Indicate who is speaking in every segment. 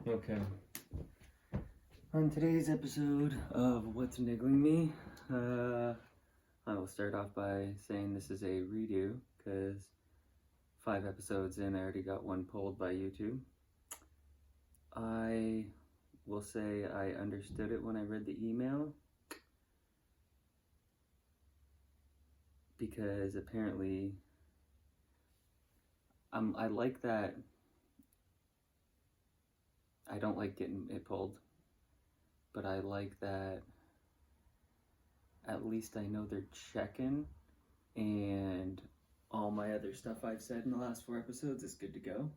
Speaker 1: Okay. On today's episode of What's Niggling Me, I will start off by saying this is a redo because 5 episodes in, I already got one pulled by YouTube. I will say I understood it when I read the email because apparently I like that. I don't like getting it pulled, but I like that at least I know they're checking and all my other stuff I've said in the last 4 episodes is good to go.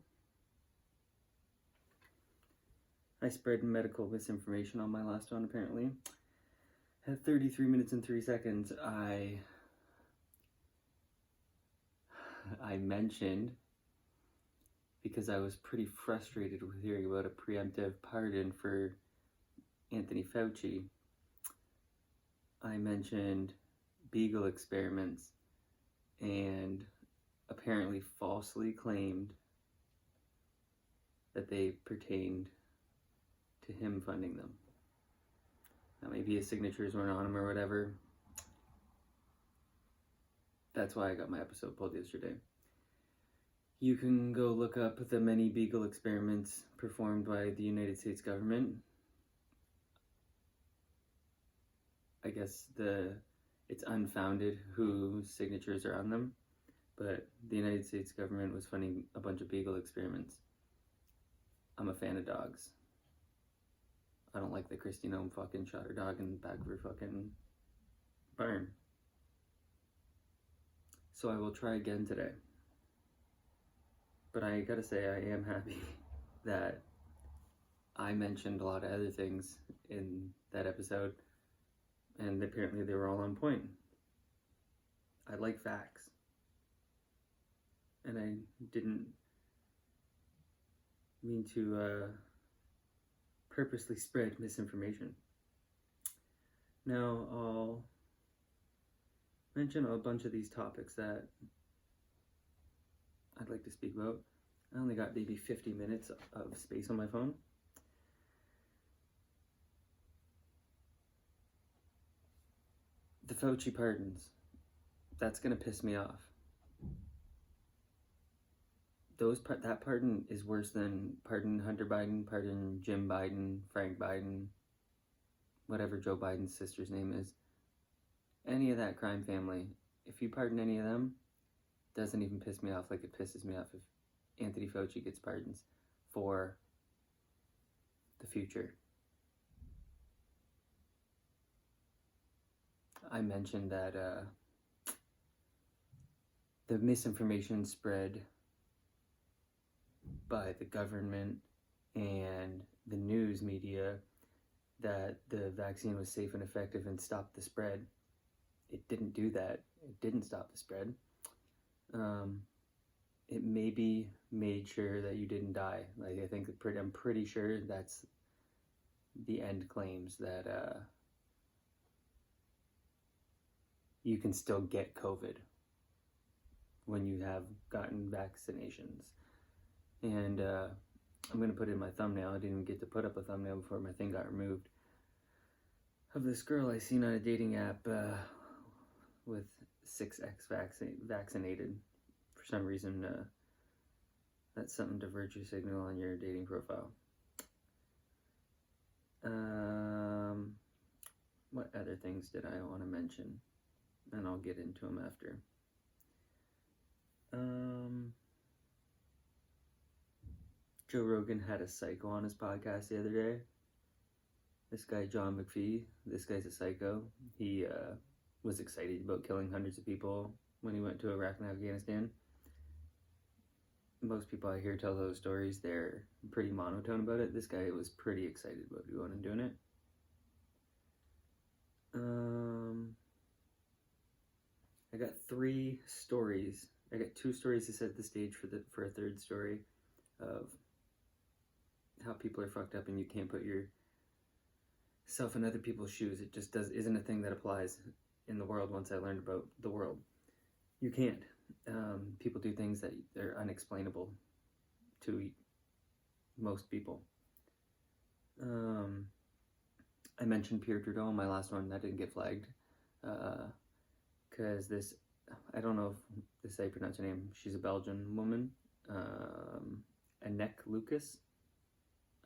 Speaker 1: I spread medical misinformation on my last one apparently. At 33 minutes and 3 seconds, I mentioned, because I was pretty frustrated with hearing about a preemptive pardon for Anthony Fauci, I mentioned Beagle experiments and apparently falsely claimed that they pertained to him funding them. Now maybe his signatures weren't on them or whatever. That's why I got my episode pulled yesterday. You can go look up the many Beagle experiments performed by the United States government. I guess it's unfounded whose signatures are on them, but the United States government was funding a bunch of Beagle experiments. I'm a fan of dogs. I don't like that Christy Nome fucking shot her dog in the back of her fucking barn. So I will try again today. But I gotta say, I am happy that I mentioned a lot of other things in that episode, and apparently they were all on point. I like facts. And I didn't mean to purposely spread misinformation. Now I'll mention a bunch of these topics that I'd like to speak about. I only got maybe 50 minutes of space on my phone. The Fauci pardons. That's gonna piss me off. That pardon is worse than pardon Hunter Biden, pardon Jim Biden, Frank Biden, whatever Joe Biden's sister's name is. Any of that crime family, if you pardon any of them, doesn't even piss me off like it pisses me off if Anthony Fauci gets pardons for the future. I mentioned that the misinformation spread by the government and the news media that the vaccine was safe and effective and stopped the spread. It didn't do that. It didn't stop the spread. It maybe made sure that you didn't die. I'm pretty sure that's the end claims, that you can still get COVID when you have gotten vaccinations. And I'm going to put in my thumbnail. I didn't even get to put up a thumbnail before my thing got removed. Of this girl I seen on a dating app with 6x vaccinated. For some reason, that's something to virtue signal on your dating profile. What other things did I want to mention? And I'll get into them after. Joe Rogan had a psycho on his podcast the other day. This guy, John McPhee, this guy's a psycho. He was excited about killing hundreds of people when he went to Iraq and Afghanistan. Most people I hear tell those stories, they're pretty monotone about it. This guy was pretty excited about going and doing it. I got 3 stories. I got 2 stories to set the stage for a third story of how people are fucked up and you can't put yourself in other people's shoes. It just isn't a thing that applies in the world. Once I learned about the world, you can't. People do things that are unexplainable to most people. I mentioned Pierre Trudeau in my last one. That didn't get flagged. Because this, I don't know if this is how you pronounce her name. She's a Belgian woman. Anek Lucas.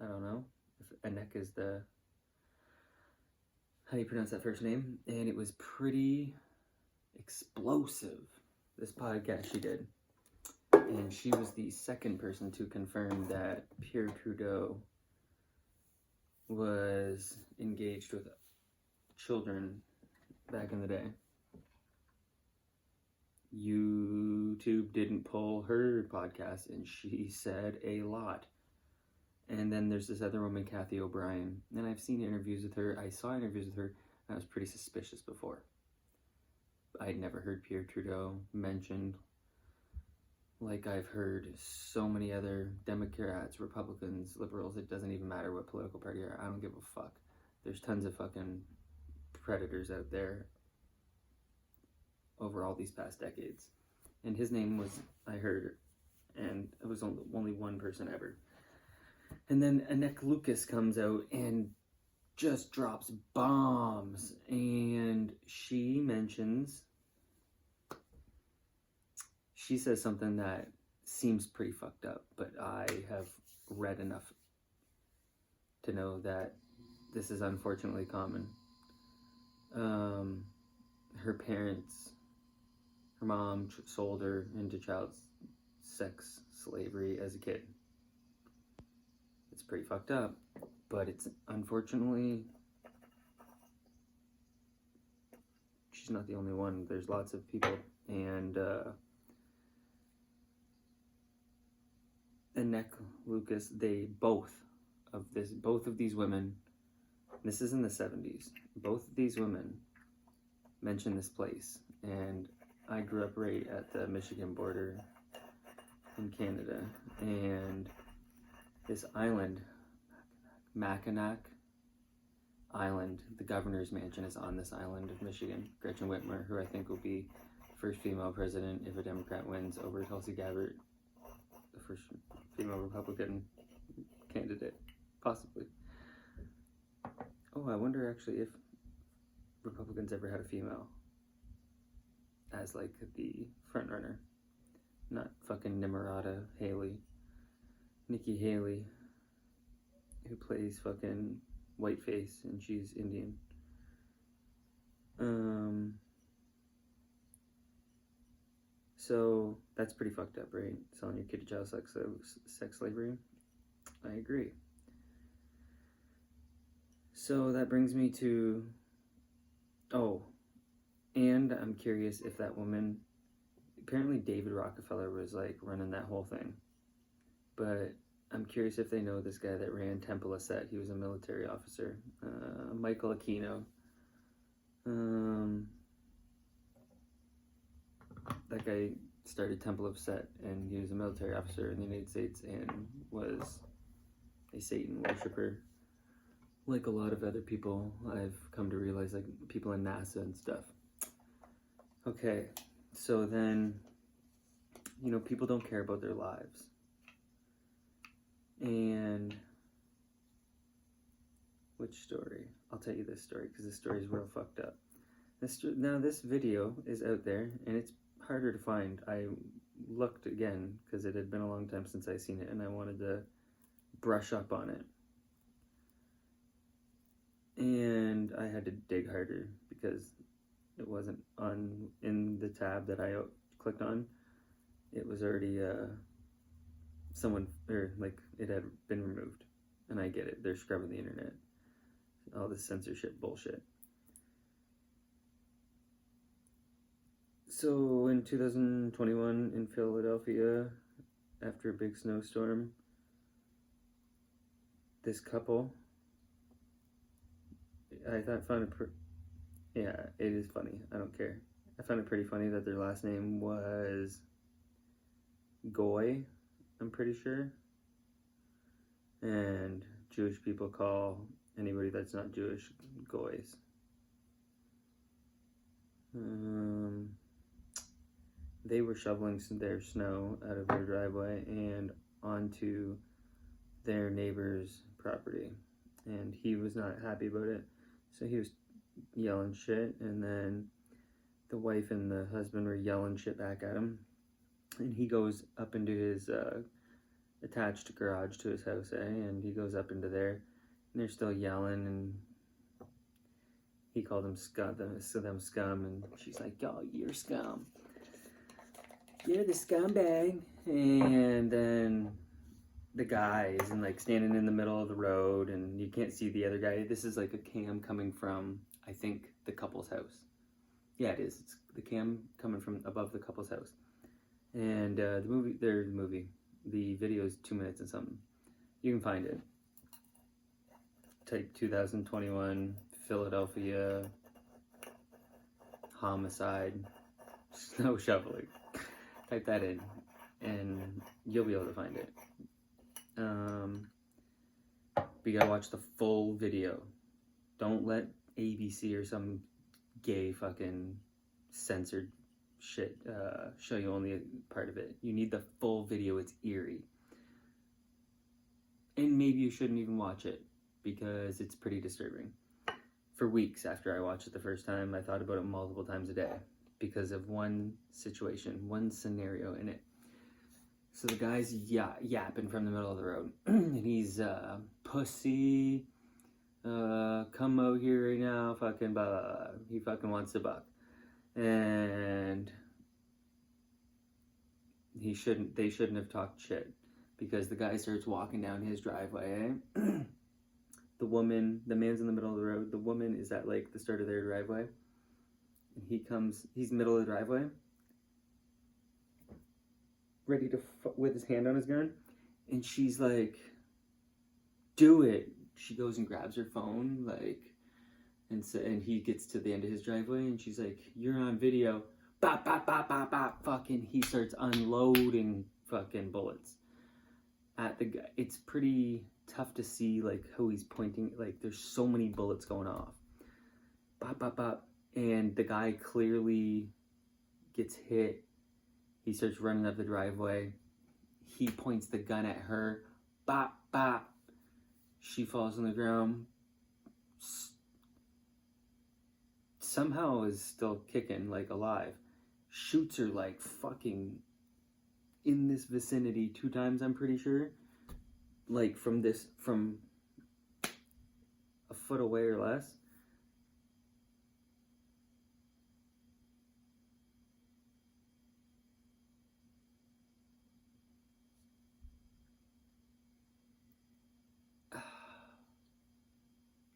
Speaker 1: I don't know if Anek is the, how do you pronounce that first name? And it was pretty explosive, this podcast she did. And she was the second person to confirm that Pierre Trudeau was engaged with children back in the day. YouTube didn't pull her podcast, and she said a lot. And then there's this other woman, Kathy O'Brien, and I've seen interviews with her. I saw interviews with her, and I was pretty suspicious before. I'd never heard Pierre Trudeau mentioned like I've heard so many other Democrats, Republicans, liberals. It doesn't even matter what political party you are. I don't give a fuck. There's tons of fucking predators out there over all these past decades. And his name was, I heard, and it was only one person ever. And then Anek Lucas comes out and just drops bombs. And she says something that seems pretty fucked up, but I have read enough to know that this is unfortunately common. Her parents, her mom sold her into child sex slavery as a kid. It's pretty fucked up, but it's unfortunately, she's not the only one. There's lots of people, and Anek Lucas, both of these women, this is in the 70s, both of these women mention this place. And I grew up right at the Michigan border in Canada, and this island, Mackinac Island, the governor's mansion is on this island of Michigan. Gretchen Whitmer, who I think will be first female president if a Democrat wins over Tulsi Gabbard, the first female Republican candidate, possibly. Oh, I wonder actually if Republicans ever had a female as like the front runner, not fucking Nimrata Haley, Nikki Haley, who plays fucking whiteface and she's Indian. So that's pretty fucked up, right? Selling your kid to child sex slavery. I agree. So that brings me to, and I'm curious if that woman, apparently David Rockefeller was like running that whole thing, but I'm curious if they know this guy that ran Temple of Set. He was a military officer, Michael Aquino. That guy started Temple of Set, and he was a military officer in the United States and was a Satan worshiper. Like a lot of other people, I've come to realize, like people in NASA and stuff. Okay, so then, people don't care about their lives. And which story? I'll tell you this story, because this story is real fucked up. This video is out there, and it's harder to find. I looked again, because it had been a long time since I seen it, and I wanted to brush up on it. And I had to dig harder, because it wasn't in the tab that I clicked on. It was already, it had been removed. And I get it, they're scrubbing the internet. All this censorship bullshit. So in 2021 in Philadelphia, after a big snowstorm, this couple, it is funny, I don't care. I found it pretty funny that their last name was Goy, I'm pretty sure. And Jewish people call anybody that's not Jewish Goys. They were shoveling their snow out of their driveway and onto their neighbor's property. and he was not happy about it. So he was yelling shit, and then the wife and the husband were yelling shit back at him. And he goes up into his attached garage to his house, and he goes up into there, and they're still yelling, and he called them scum, and she's like, "Yo, you're scum. You're the scumbag." And then the guy is like standing in the middle of the road, and you can't see the other guy. This is like a cam coming from, I think, the couple's house. Yeah, it is. It's the cam coming from above the couple's house. And the video is 2 minutes and something. You can find it. Type 2021 Philadelphia homicide snow shoveling. Type that in, and you'll be able to find it. But you gotta watch the full video. Don't let ABC or some gay fucking censored shit show you only a part of it. You need the full video. It's eerie. And maybe you shouldn't even watch it, because it's pretty disturbing. For weeks after I watched it the first time, I thought about it multiple times a day because of one situation, one scenario in it. So the guy's yapping from the middle of the road, and he's, pussy, come out here right now, fucking blah, blah, blah. He fucking wants to buck. And they shouldn't have talked shit, because the guy starts walking down his driveway. The man's in the middle of the road. The woman is at like the start of their driveway. And he's middle of the driveway, ready to, with his hand on his gun. And she's like, "Do it." She goes and grabs her phone, like, and he gets to the end of his driveway, and she's like, "You're on video." Bop, bop, bop, bop, bop. Fucking, he starts unloading fucking bullets at the guy. It's pretty tough to see, like, how he's pointing. Like, there's so many bullets going off. Bop, bop, bop. And the guy clearly gets hit. He starts running up the driveway. He points the gun at her. Bop, bop. She falls on the ground. Somehow is still kicking, like, alive. Shoots her, like, fucking in this vicinity 2 times, I'm pretty sure. Like, from a foot away or less.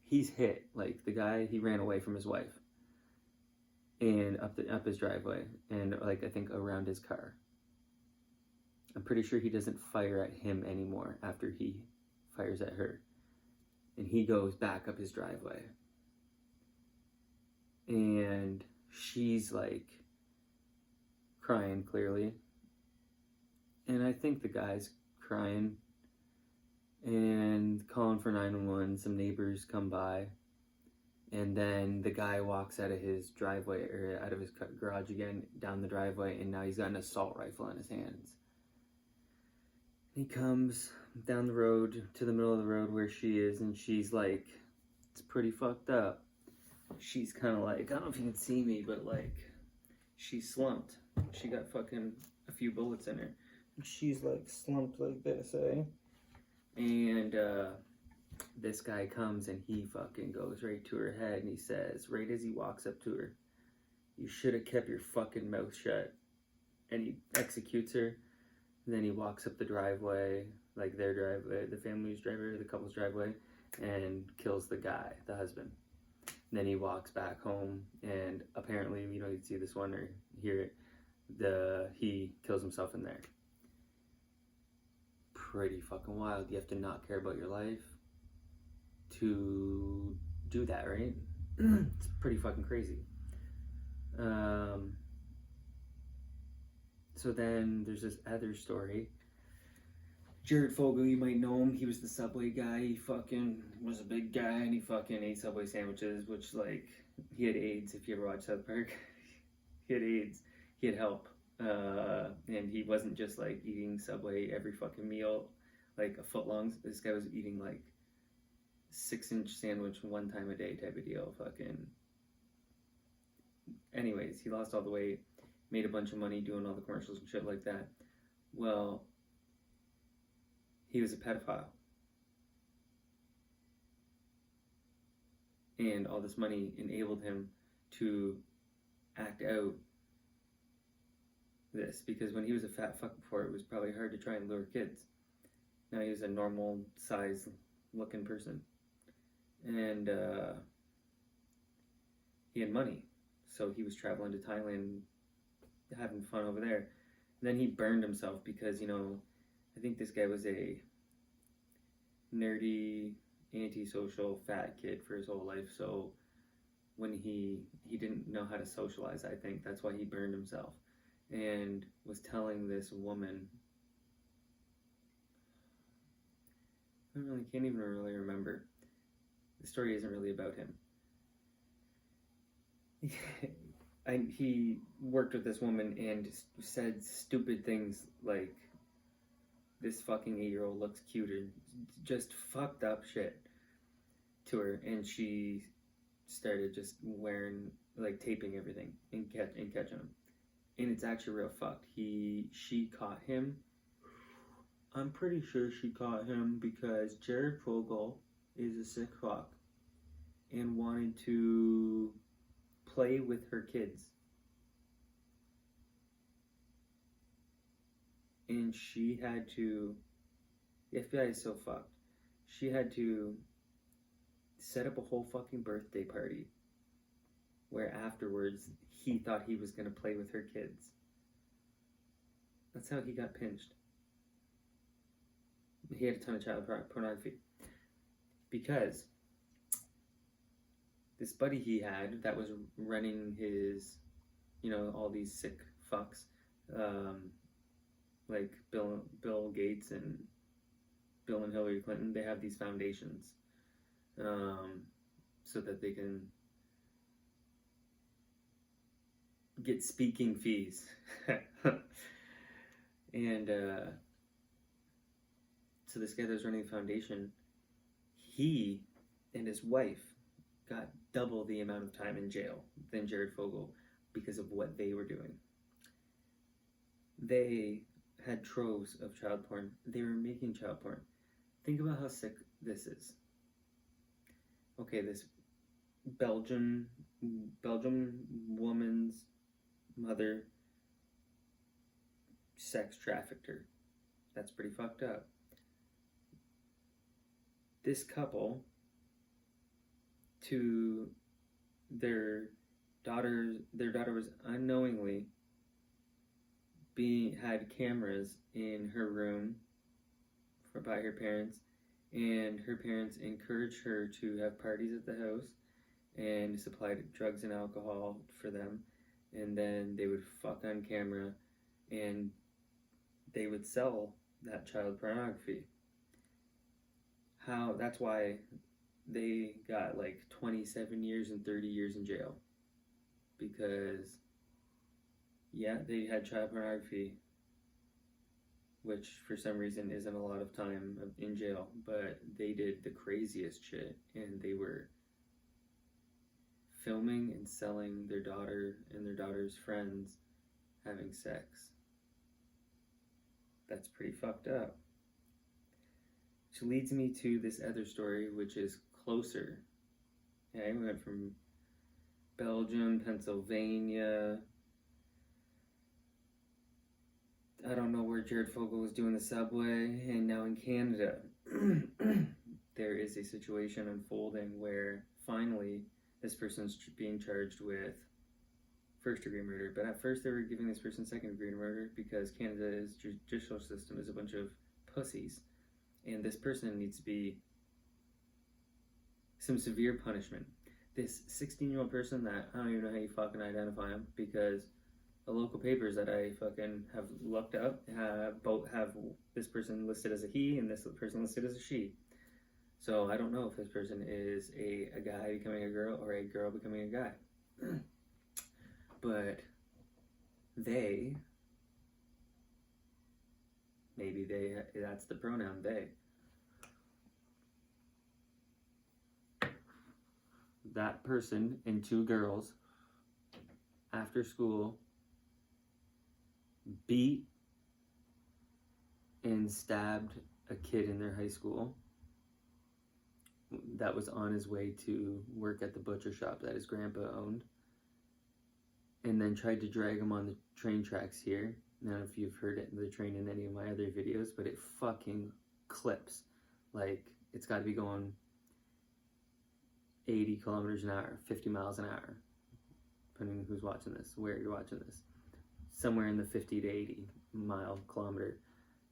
Speaker 1: He's hit. Like, the guy, he ran away from his wife. And up his driveway. And, like, I think around his car. I'm pretty sure he doesn't fire at him anymore after he fires at her. And he goes back up his driveway. And she's, like, crying, clearly. And I think the guy's crying and calling for 911. Some neighbors come by, and then the guy walks out of his driveway, or out of his garage again, down the driveway, and now he's got an assault rifle in his hands. He comes down the road to the middle of the road where she is, and she's like, it's pretty fucked up. She's kind of like, I don't know if you can see me, but like, she's slumped. She got fucking a few bullets in her. And she's like slumped like this, eh? And this guy comes and he fucking goes right to her head, and he says, right as he walks up to her, "You should have kept your fucking mouth shut." And he executes her. And then he walks up the driveway, like their driveway, the family's driveway, the couple's driveway, and kills the guy, the husband. And then he walks back home, and apparently, you know, you'd see this one or hear it, he kills himself in there. Pretty fucking wild. You have to not care about your life to do that, right? It's pretty fucking crazy. So then there's this other story. Jared Fogle, you might know him. He was the Subway guy. He fucking was a big guy, and he fucking ate Subway sandwiches, which, like, he had AIDS, if you ever watch South Park. He had AIDS. He had help. And he wasn't just, like, eating Subway every fucking meal, like a footlongs. This guy was eating, like, 6-inch sandwich one time a day type of deal. Fucking. Anyways, he lost all the weight, made a bunch of money doing all the commercials and shit like that. Well, he was a pedophile. And all this money enabled him to act out this, because when he was a fat fuck before, it was probably hard to try and lure kids. Now he was a normal size looking person, and he had money, so he was traveling to Thailand, having fun over there. And then he burned himself because, I think this guy was a nerdy, antisocial, fat kid for his whole life. So when he didn't know how to socialize, I think that's why he burned himself, and was telling this woman, I can't even really remember. The story isn't really about him. He worked with this woman and said stupid things like, this fucking 8-year-old looks cuter, just fucked up shit to her, and she started just wearing, like, taping everything and catching him. And it's actually real fucked. She caught him. I'm pretty sure she caught him because Jared Fogle is a sick fuck and wanted to play with her kids. And she had to, the FBI is so fucked, she had to set up a whole fucking birthday party where afterwards he thought he was going to play with her kids. That's how he got pinched. He had a ton of child pornography. Because this buddy he had that was running his, all these sick fucks, like Bill Gates and Bill and Hillary Clinton, they have these foundations so that they can get speaking fees. And so this guy that was running the foundation, he and his wife got double the amount of time in jail than Jared Fogle because of what they were doing. They had troves of child porn. They were making child porn. Think about how sick this is. Okay, this Belgian woman's mother sex trafficked her. That's pretty fucked up. This couple, to their daughter was unknowingly had cameras in her room by her parents, and her parents encouraged her to have parties at the house and supplied drugs and alcohol for them, and then they would fuck on camera and they would sell that child pornography. That's why they got like 27 years and 30 years in jail, because they had child pornography, which for some reason isn't a lot of time in jail, but they did the craziest shit, and they were filming and selling their daughter and their daughter's friends having sex. That's pretty fucked up. Which leads me to this other story, which is closer. We went from Belgium, Pennsylvania. I don't know where Jared Fogle was doing the subway, and now in Canada. There is a situation unfolding where finally this person's being charged with first-degree murder. But at first they were giving this person second-degree murder because Canada's judicial system is a bunch of pussies. And this person needs to be some severe punishment. This 16-year-old person that I don't even know how you fucking identify him, because the local papers that I fucking have looked up both have this person listed as a he and this person listed as a she. So I don't know if this person is a guy becoming a girl or a girl becoming a guy. But maybe that's the pronoun, they. that person and two girls after school beat and stabbed a kid in their high school that was on his way to work at the butcher shop that his grandpa owned, and then tried to drag him on the train tracks here. Now, if you've heard it, the train in any of my other videos, but it fucking clips. Like, it's got to be going 80 kilometers an hour, 50 miles an hour, depending on who's watching this, where you're watching this. Somewhere in the 50 to 80 mile kilometer.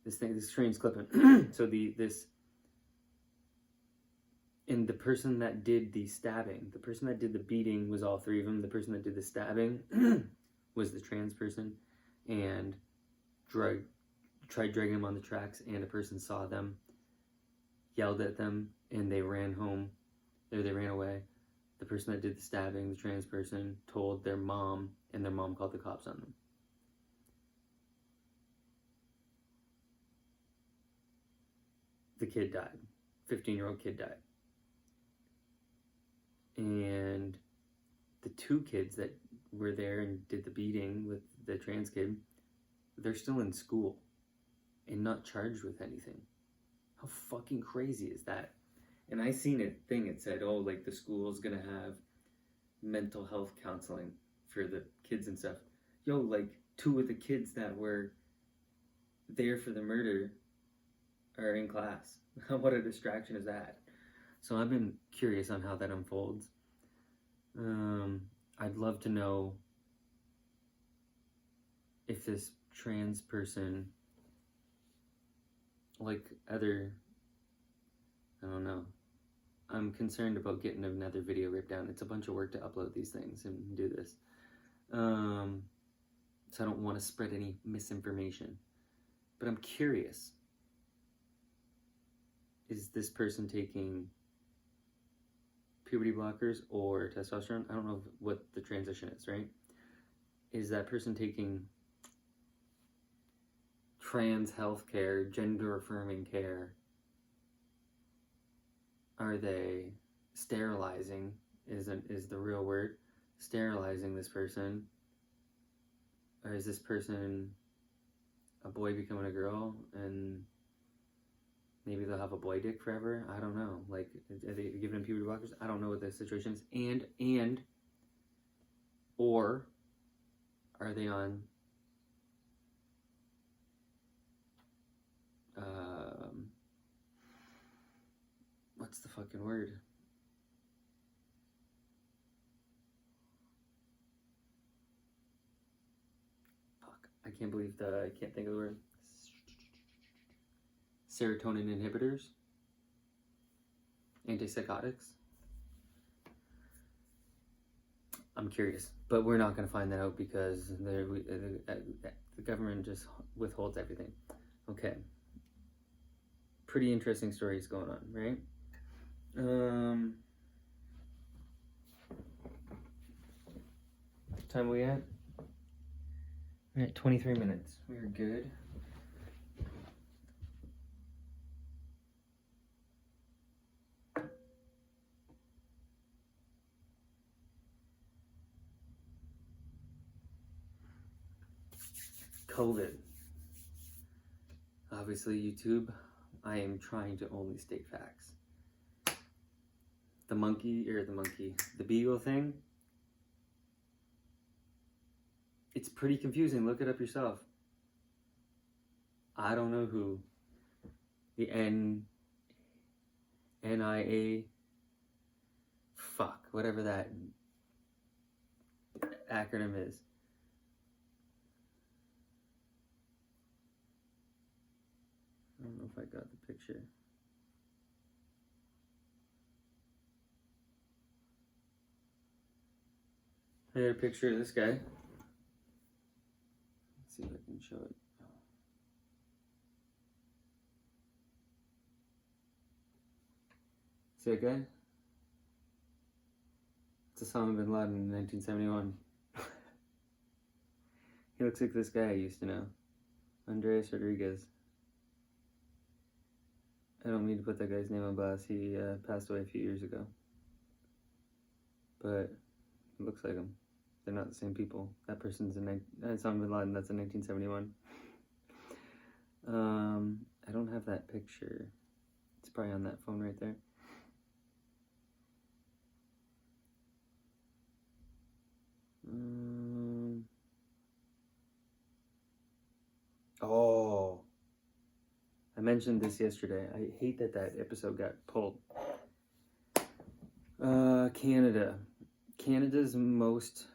Speaker 1: This train's clipping. So and the person that did the stabbing, the person that did the beating was all three of them. The person that did the stabbing was the trans person, and tried dragging them on the tracks, and a person saw them, yelled at them, and they ran home. They ran away. The person that did the stabbing, the trans person, told their mom, and their mom called the cops on them. The kid died. 15-year-old kid died. And the two kids that were there and did the beating with the trans kid, they're still in school and not charged with anything. How fucking crazy is that? And I seen a thing, it said, oh, like the school's gonna have mental health counseling for the kids and stuff. Yo, like two of the kids that were there for the murder are in class. What a distraction is that? So I've been curious on how that unfolds. I'd love to know if this trans person, like other, I don't know. I'm concerned about getting another video ripped down. It's a bunch of work to upload these things and do this. So I don't want to spread any misinformation. But I'm curious. Is this person taking puberty blockers or testosterone? I don't know what the transition is, right? Is that person taking trans health care, gender affirming care? Are they sterilizing, is the real word, sterilizing this person? Or is this person a boy becoming a girl and maybe they'll have a boy dick forever? I don't know. Like, are they giving them puberty blockers? I don't know what the situation is. Or are they on what's the fucking word? Fuck. I can't think of the word. Serotonin inhibitors, antipsychotics. I'm curious, but we're not going to find that out because the government just withholds everything. Okay. Pretty interesting stories going on, right? What time are we at? We're at 23 minutes. We're good. COVID. Obviously, YouTube, I am trying to only state facts. The beagle thing, it's pretty confusing. Look it up yourself. I don't know who. The NIA, whatever that acronym is. I don't know if I got the picture. I got a picture of this guy. Let's see if I can show it. See that guy? It's Osama bin Laden in 1971. He looks like this guy I used to know. Andres Rodriguez. I don't mean to put that guy's name on blast. He passed away a few years ago. but it looks like them. They're not the same people. That person's Osama bin Laden. That's in 1971. I don't have that picture. It's probably on that phone right there. Oh, I mentioned this yesterday. I hate that episode got pulled. Canada. Canada's most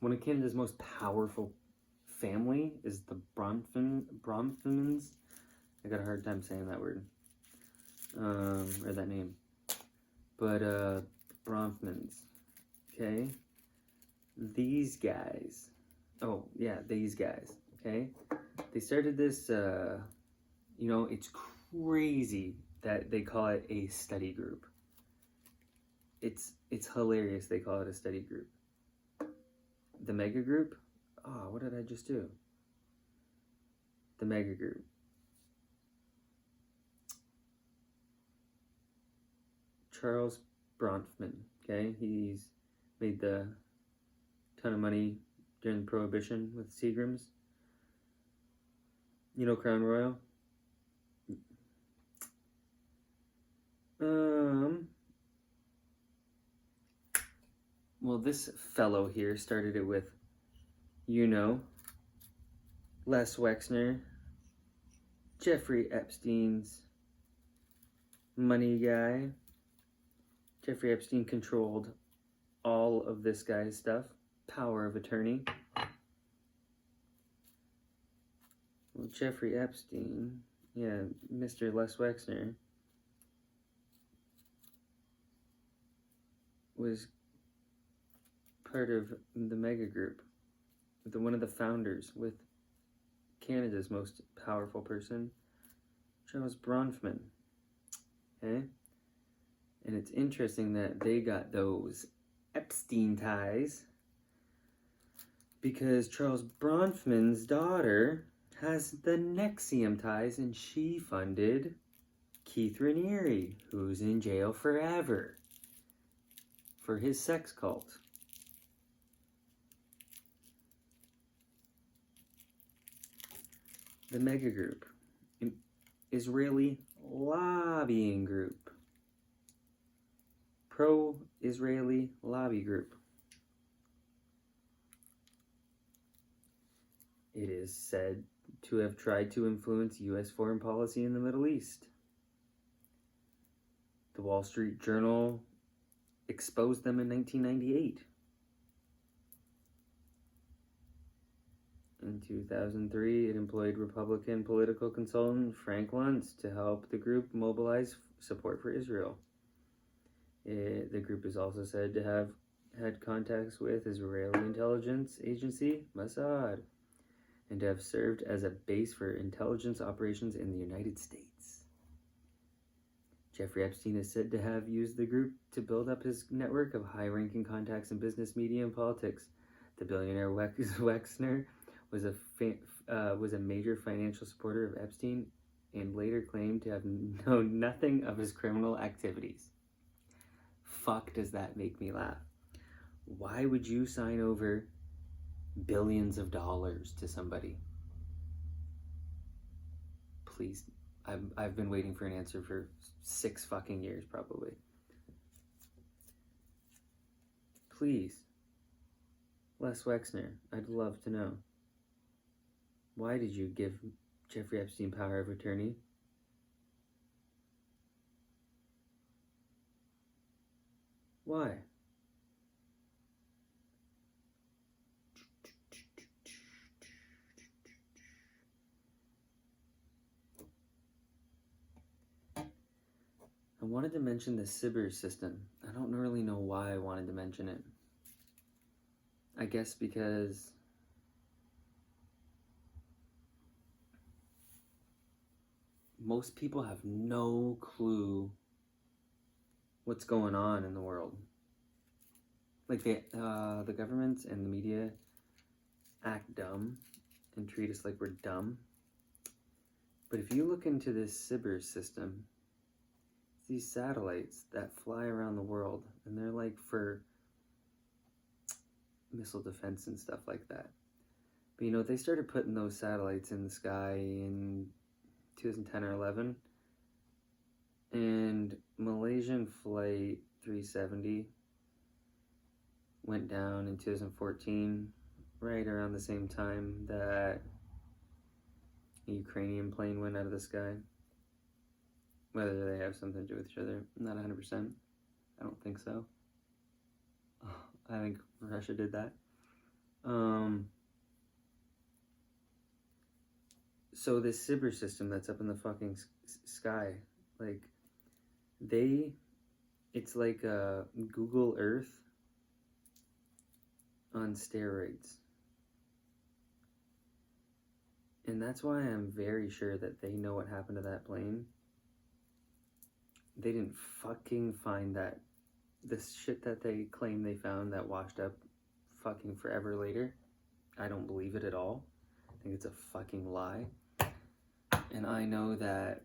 Speaker 1: one of Canada's most powerful family is the Bronfmans. I got a hard time saying that word, or that name. But Bronfmans, okay? These guys. Oh yeah, these guys. Okay, they started this. It's crazy that they call it a study group. It's hilarious they call it a study group. The mega group? Oh, what did I just do? The mega group. Charles Bronfman, okay? He's made the ton of money during Prohibition with Seagrams. You know Crown Royal? Well, this fellow here started it with, Les Wexner, Jeffrey Epstein's money guy. Jeffrey Epstein controlled all of this guy's stuff. Power of attorney. Well, Jeffrey Epstein, Mr. Les Wexner, was part of the mega group, one of the founders, with Canada's most powerful person, Charles Bronfman. Okay? And it's interesting that they got those Epstein ties because Charles Bronfman's daughter has the NXIVM ties, and she funded Keith Raniere, who's in jail forever for his sex cult. The mega group, an Israeli lobbying group, pro-Israeli lobby group. It is said to have tried to influence U.S. foreign policy in the Middle East. The Wall Street Journal exposed them in 1998. In 2003, it employed Republican political consultant Frank Luntz to help the group mobilize support for Israel. The group is also said to have had contacts with Israeli intelligence agency Mossad and to have served as a base for intelligence operations in the United States. Jeffrey Epstein is said to have used the group to build up his network of high-ranking contacts in business, media, and politics. The billionaire Wexner was a major financial supporter of Epstein and later claimed to have known nothing of his criminal activities. Fuck, does that make me laugh? Why would you sign over billions of dollars to somebody? Please, I've been waiting for an answer for 6 fucking years probably. Please, Les Wexner, I'd love to know. Why did you give Jeffrey Epstein power of attorney? Why? I wanted to mention the Sibber system. I don't really know why I wanted to mention it. I guess because most people have no clue what's going on in the world. Like the governments and the media act dumb and treat us like we're dumb. But if you look into this Sibber system, these satellites that fly around the world, and they're like for missile defense and stuff like that. But you know, they started putting those satellites in the sky in 2010 or 11, and Malaysian Flight 370 went down in 2014, right around the same time that a Ukrainian plane went out of the sky. Whether they have something to do with each other, not 100%. I don't think so. I think Russia did that. So this Sibber system that's up in the fucking sky, like, it's like a Google Earth on steroids. And that's why I'm very sure that they know what happened to that plane. They didn't fucking find that. This shit that they claim they found that washed up fucking forever later, I don't believe it at all. I think it's a fucking lie. And I know that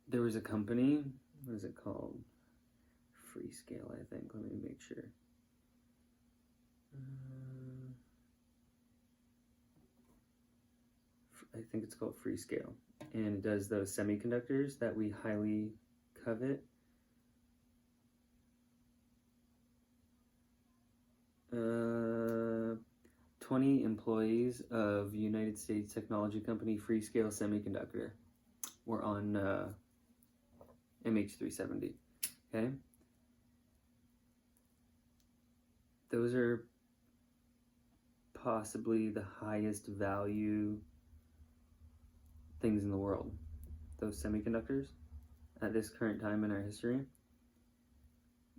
Speaker 1: there was a company, what is it called? Freescale, I think. Let me make sure. I think it's called Freescale. And it does those semiconductors that we highly covet. 20 employees of United States technology company Freescale Semiconductor were on MH370. Okay? Those are possibly the highest value things in the world. Those semiconductors, at this current time in our history,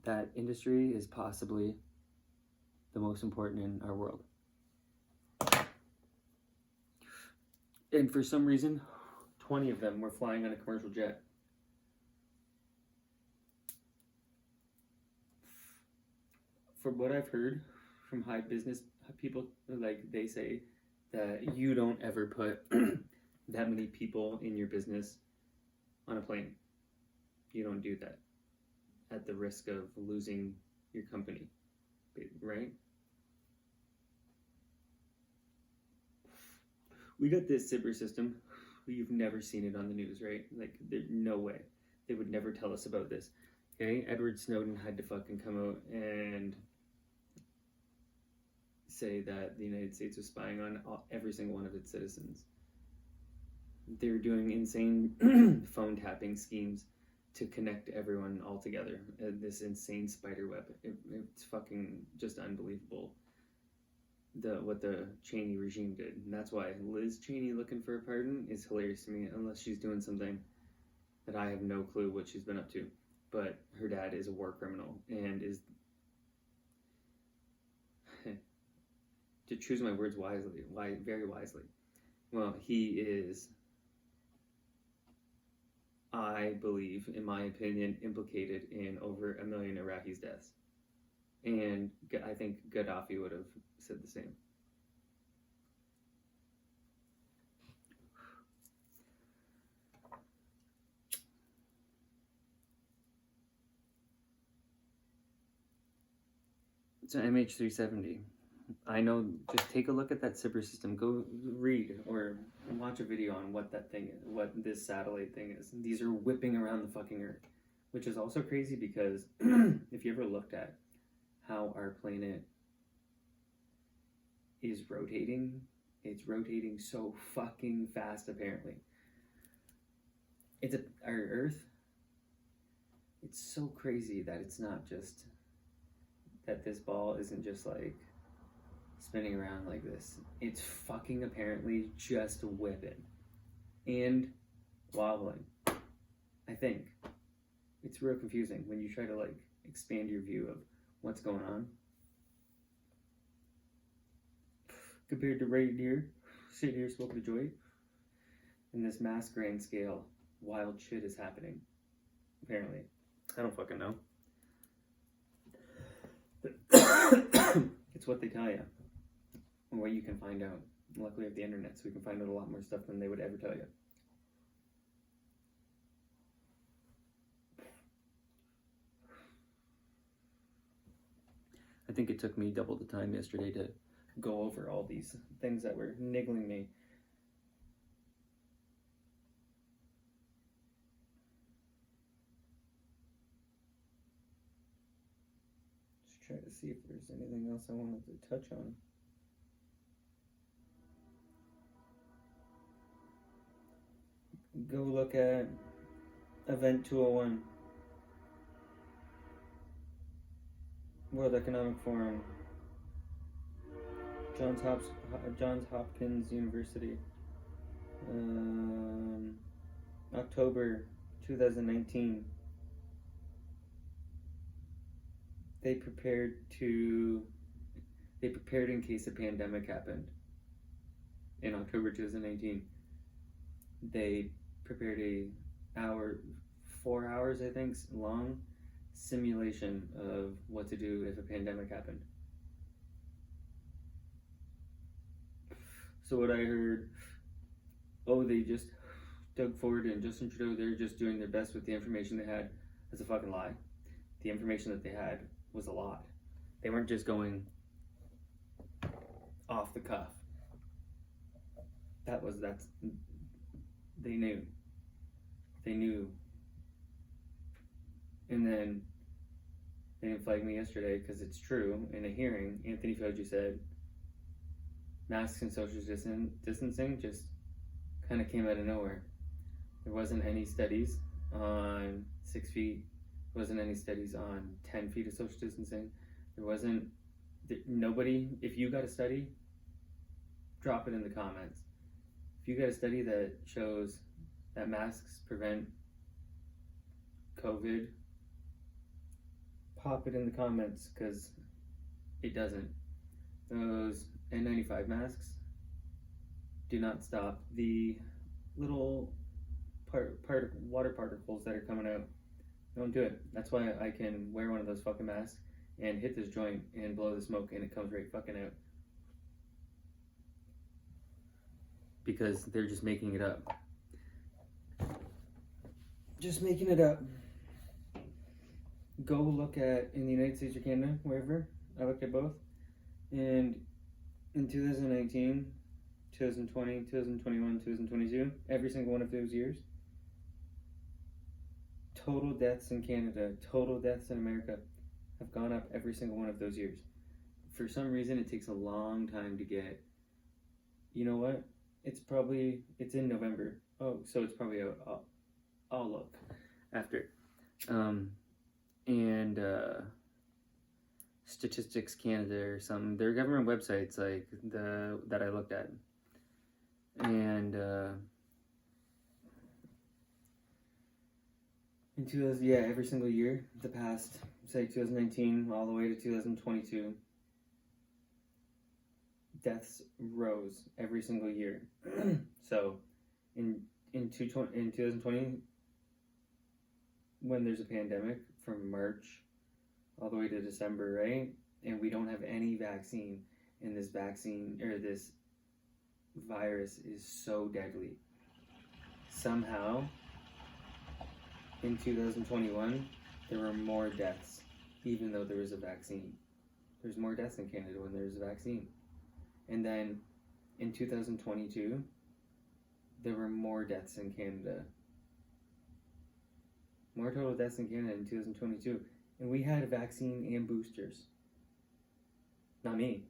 Speaker 1: that industry is possibly the most important in our world. And for some reason, 20 of them were flying on a commercial jet. From what I've heard from high business people, like, they say that you don't ever put that many people in your business on a plane. You don't do that at the risk of losing your company, right? We got this Sibber system. You've never seen it on the news, right? Like, there's no way. They would never tell us about this. Okay? Edward Snowden had to fucking come out and say that the United States was spying on every single one of its citizens. They're doing insane phone tapping schemes to connect everyone all together. This insane spider web. It's fucking just unbelievable. What the Cheney regime did. And that's why Liz Cheney looking for a pardon is hilarious to me, unless she's doing something that I have no clue what she's been up to. But her dad is a war criminal and is, to choose my words wisely, very wisely. Well, he is, I believe, in my opinion, implicated in over 1 million Iraqis' deaths. And I think Gaddafi would have said the same. So MH370. I know, just take a look at that Sibber system. Go read or watch a video on what that thing is, what this satellite thing is. These are whipping around the fucking Earth, which is also crazy because if you ever looked at how our planet is rotating, it's rotating so fucking fast apparently. Our Earth, it's so crazy that it's not just, that this ball isn't just like spinning around like this. It's fucking apparently just whipping and wobbling. I think it's real confusing when you try to like expand your view of what's going on compared to right here, sitting here smoking a joint. In this mass grand scale, wild shit is happening. Apparently, I don't fucking know. It's what they tell you, or what you can find out. Luckily, we have the internet, so we can find out a lot more stuff than they would ever tell you. I think it took me double the time yesterday to go over all these things that were niggling me. Just try to see if there's anything else I wanted to touch on. Go look at Event 201. World Economic Forum, Johns Hopkins University, October 2019. They prepared in case a pandemic happened. In October 2019, they prepared 4 hours, I think, long simulation of what to do if a pandemic happened. So what I heard, they just Doug Ford and Justin Trudeau, they're just doing their best with the information they had. That's a fucking lie. The information that they had was a lot. They weren't just going off the cuff. They knew. And then they didn't flag me yesterday because it's true. In a hearing, Anthony Fauci said masks and social distancing just kind of came out of nowhere. There wasn't any studies on 6 feet. There wasn't any studies on 10 feet of social distancing. Nobody, if you got a study, drop it in the comments. If you got a study that shows that masks prevent COVID, pop it in the comments, because it doesn't. Those N95 masks do not stop the little water particles that are coming out. Don't do it. That's why I can wear one of those fucking masks and hit this joint and blow the smoke and it comes right fucking out. Because they're just making it up. Just making it up. Go look at, in the United States or Canada, wherever, I looked at both, and in 2019, 2020, 2021, 2022, every single one of those years, total deaths in Canada, total deaths in America have gone up every single one of those years. For some reason, it takes a long time to get, you know what, it's in November. Oh, so it's probably, I'll look after. And Statistics Canada or something. They're government websites like that I looked at. And in 2000, every single year, the past, say 2019 all the way to 2022, deaths rose every single year. So in 2020, when there's a pandemic, from March all the way to December, right? And we don't have any vaccine, and this virus is so deadly. Somehow, in 2021, there were more deaths, even though there was a vaccine. There's more deaths in Canada when there's a vaccine. And then in 2022, there were more deaths in Canada. More total deaths in Canada in 2022. And we had a vaccine and boosters. Not me,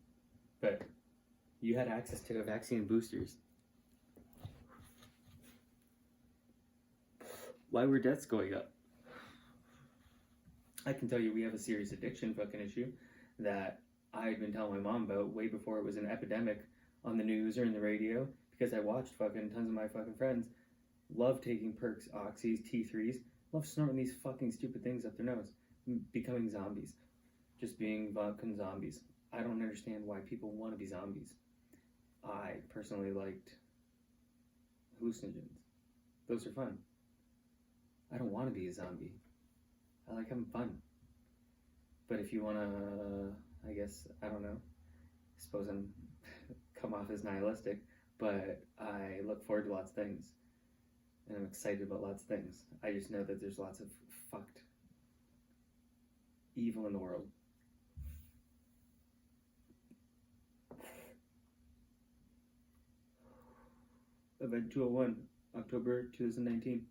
Speaker 1: but you had access to a vaccine and boosters. Why were deaths going up? I can tell you we have a serious addiction fucking issue that I had been telling my mom about way before it was an epidemic on the news or in the radio, because I watched fucking tons of my fucking friends love taking perks, oxys, T3s, love snorting these fucking stupid things up their nose, becoming zombies, just being fucking zombies. I don't understand why people want to be zombies. I personally liked hallucinogens. Those are fun. I don't want to be a zombie. I like having fun. But if you want to, I guess, I don't know, I suppose I'm come off as nihilistic, but I look forward to lots of things. And I'm excited about lots of things. I just know that there's lots of fucked evil in the world. Event 201, October 2019.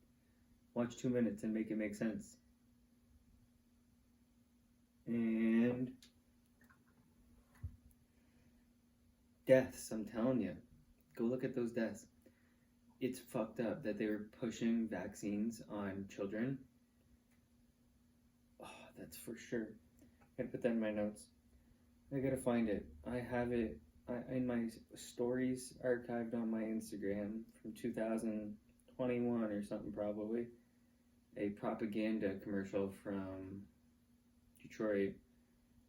Speaker 1: Watch 2 minutes and make it make sense. And deaths, I'm telling you. Go look at those deaths. It's fucked up that they were pushing vaccines on children. Oh, that's for sure. I gotta put that in my notes. I gotta find it. I have it in my stories archived on my Instagram from 2021 or something, probably. A propaganda commercial from Detroit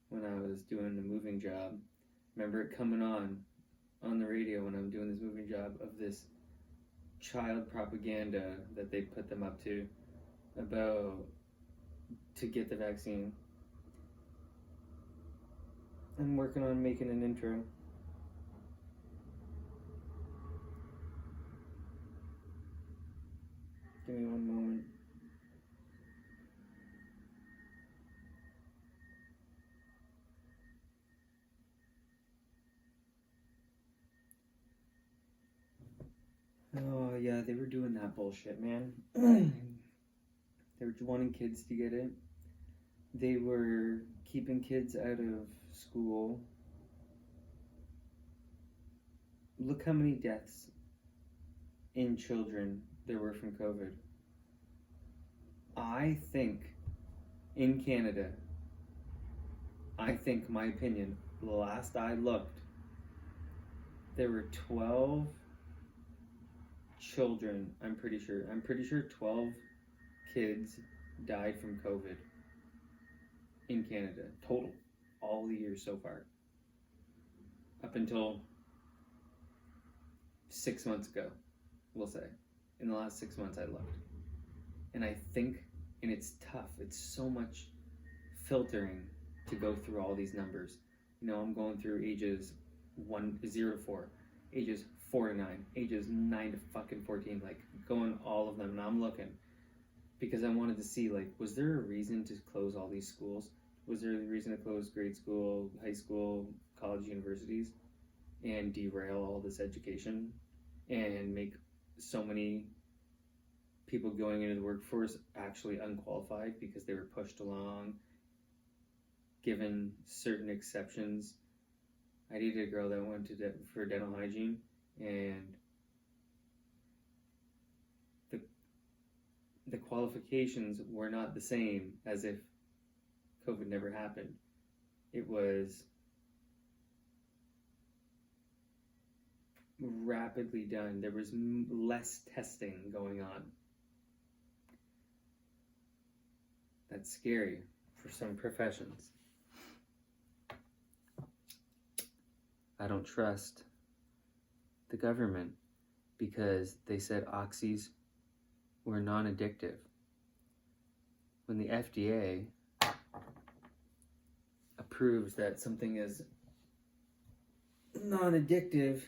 Speaker 1: when I was doing the moving job. Remember it coming on the radio when I'm doing this moving job, of this child propaganda that they put them up to about to get the vaccine. I'm working on making an intro. Give me one moment. Oh yeah, they were doing that bullshit, man. They were wanting kids to get it. They were keeping kids out of school. Look how many deaths in children there were from COVID. I think in Canada, my opinion, the last I looked, there were 12 children, I'm pretty sure 12 kids died from COVID in Canada, total, all the years so far. Up until 6 months ago, we'll say. In the last 6 months I looked. And I think, and it's tough, it's so much filtering to go through all these numbers. You know, I'm going through ages 0 to 4, ages 4 to 9, ages 9 to fucking 14, like going all of them, and I'm looking because I wanted to see, like, was there a reason to close all these schools? Was there a reason to close grade school, high school, college, universities, and derail all this education and make so many people going into the workforce actually unqualified because they were pushed along, given certain exceptions? I dated a girl that went to for dental hygiene, and the qualifications were not the same as if COVID never happened. It was rapidly done. There was less testing going on. That's scary for some professions. I don't trust the government because they said oxys were non-addictive. When the FDA approves that something is non-addictive,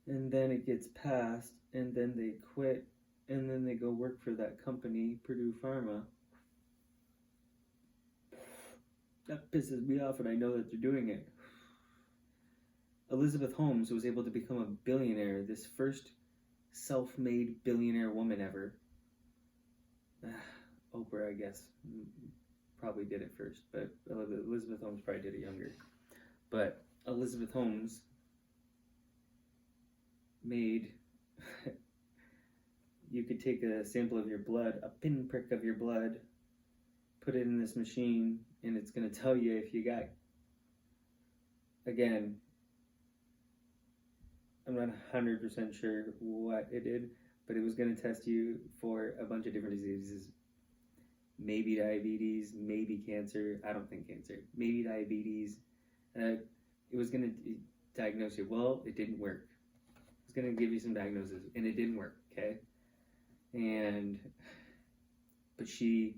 Speaker 1: and then it gets passed, and then they quit, and then they go work for that company, Purdue Pharma, that pisses me off, and I know that they're doing it. Elizabeth Holmes was able to become a billionaire, this first self-made billionaire woman ever. Oprah, I guess, probably did it first, but Elizabeth Holmes probably did it younger. But Elizabeth Holmes made, you could take a sample of your blood, a pinprick of your blood, put it in this machine, and it's going to tell you if you got, again, I'm not 100% sure what it did, but it was going to test you for a bunch of different diseases. Maybe diabetes, maybe cancer. I don't think cancer. Maybe diabetes. It was going to diagnose you. Well, it didn't work. It was going to give you some diagnosis, and it didn't work, okay? But she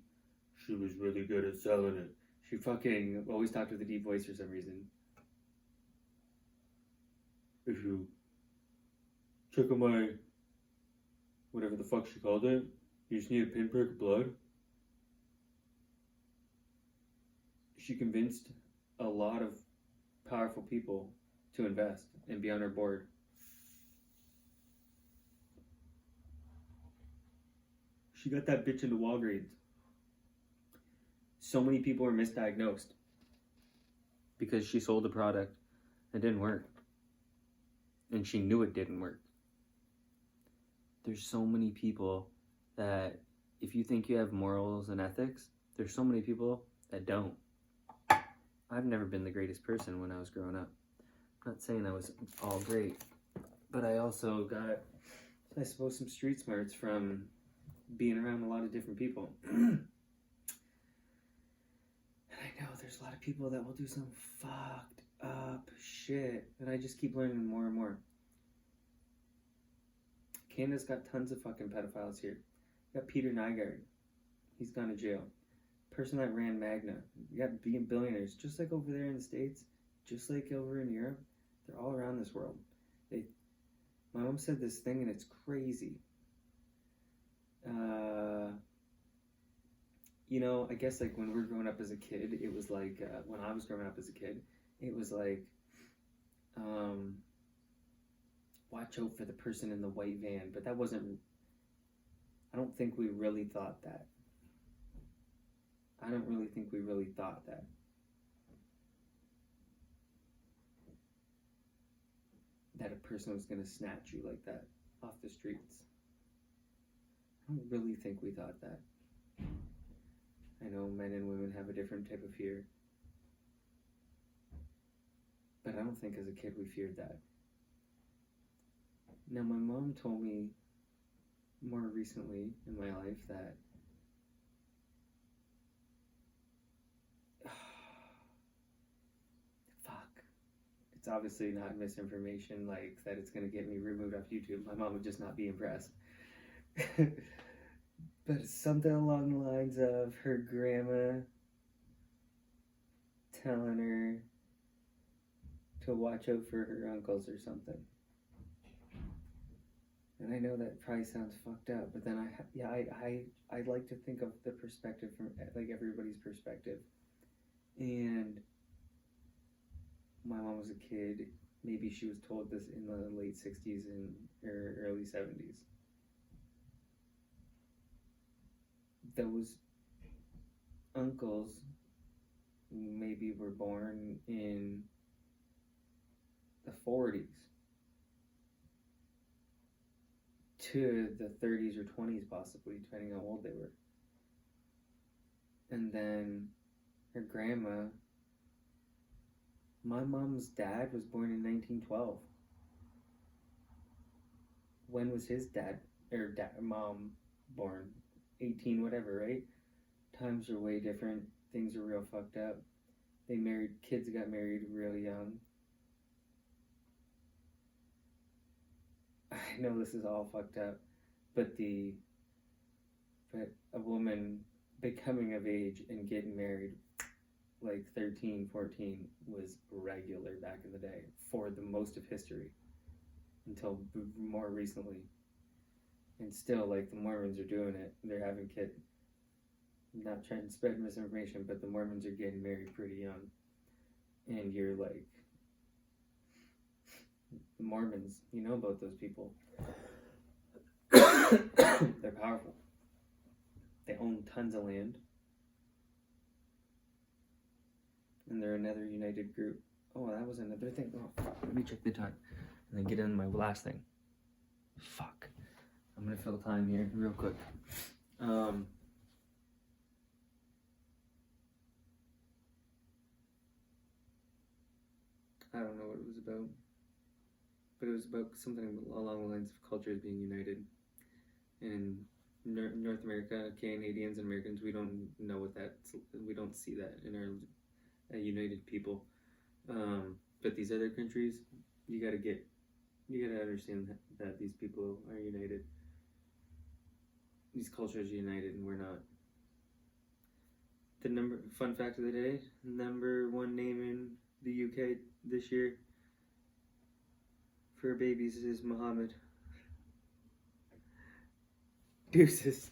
Speaker 1: was really good at selling it. She fucking always talked with a deep voice for some reason. if you check on my, whatever the fuck she called it, you just need a pinprick of blood. She convinced a lot of powerful people to invest and be on her board. She got that bitch into Walgreens. So many people were misdiagnosed because she sold a product that didn't work. And she knew it didn't work. There's so many people that, if you think you have morals and ethics, there's so many people that don't. I've never been the greatest person when I was growing up. I'm not saying I was all great, but I also got, I suppose, some street smarts from being around a lot of different people. And I know there's a lot of people that will do some fucked up shit, and I just keep learning more and more. Canada's got tons of fucking pedophiles here. You got Peter Nygaard. He's gone to jail. Person that ran Magna. You got billionaires, just like over there in the States, just like over in Europe. They're all around this world. My mom said this thing, and it's crazy. You know, I guess like when we were growing up as a kid, it was like, when I was growing up as a kid, it was like, watch out for the person in the white van. But that wasn't, I don't think we really thought that. I don't really think we really thought that. That a person was going to snatch you like that off the streets. I don't really think we thought that. I know men and women have a different type of fear. But I don't think as a kid we feared that. Now, my mom told me more recently in my life that it's obviously not misinformation like that it's going to get me removed off YouTube. My mom would just not be impressed. But it's something along the lines of her grandma telling her to watch out for her uncles or something. And I know that probably sounds fucked up, but then I like to think of the perspective from like everybody's perspective. And my mom was a kid. Maybe she was told this in the late 60s and early 70s. Those uncles maybe were born in the 40s to the 30s or 20s possibly, depending on how old they were. And then her grandma, my mom's dad was born in 1912. When was his mom born? 18 whatever, right? Times are way different. Things are real fucked up. Kids got married real young. I know this is all fucked up, but a woman becoming of age and getting married like 13, 14 was regular back in the day for the most of history until more recently. And still, like, the Mormons are doing it. They're having kids. I'm not trying to spread misinformation, but the Mormons are getting married pretty young. And you're like, the Mormons, you know about those people. They're powerful. They own tons of land. And they're another united group. Oh, that was another thing. Oh, fuck. Let me check the time. And then get into my last thing. Fuck. I'm going to fill time here real quick. I don't know what it was about. But it was about something along the lines of cultures being united. And North America, Canadians and Americans, we don't know what we don't see that in our united people. But these other countries, you gotta understand that these people are united. These cultures are united and we're not. Fun fact of the day, number one name in the UK this year, for babies is Muhammad. Deuces.